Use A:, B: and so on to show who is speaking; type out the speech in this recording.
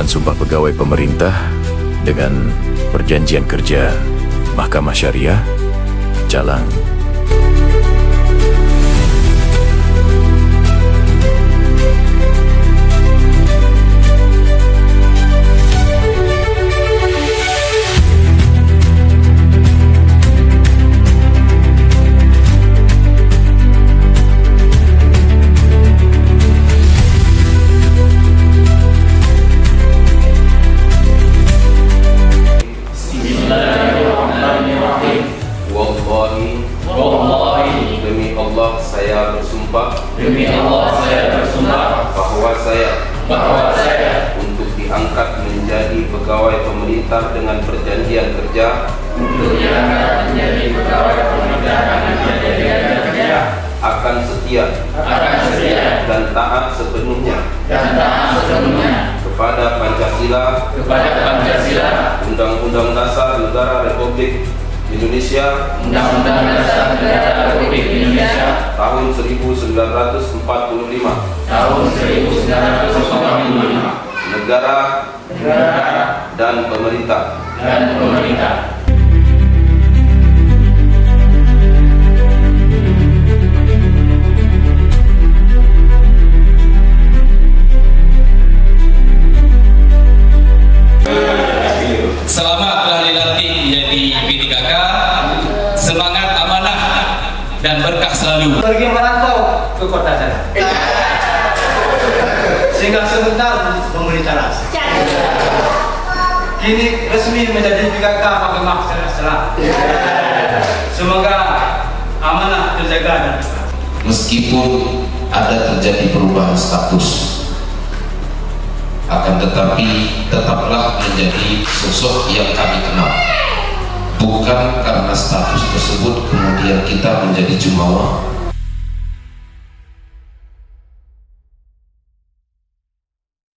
A: Pelaksanaan Sumpah Pegawai Pemerintah dengan Perjanjian Kerja Mahkamah Syariah, Calang.
B: Demi Allah saya bersumpah
C: bahwa saya untuk diangkat menjadi pegawai pemerintah dengan perjanjian kerja akan setia dan taat sepenuhnya kepada Pancasila, Undang-Undang Dasar Negara Republik Indonesia, tahun 1945, negara dan pemerintah.
B: Selamat hari nanti menjadi P3K, semangat, amanah, dan berkah selalu.
D: Pergi merantau ke kota sana, sehingga sebentar pemerintah rasa. Kini resmi menjadi P3K Mahkamah Syariah. Semoga amanah terjaga dan
E: meskipun ada terjadi perubahan status, akan tetapi tetaplah menjadi sosok yang kami kenal. Bukan karena status tersebut kemudian kita menjadi jumawa,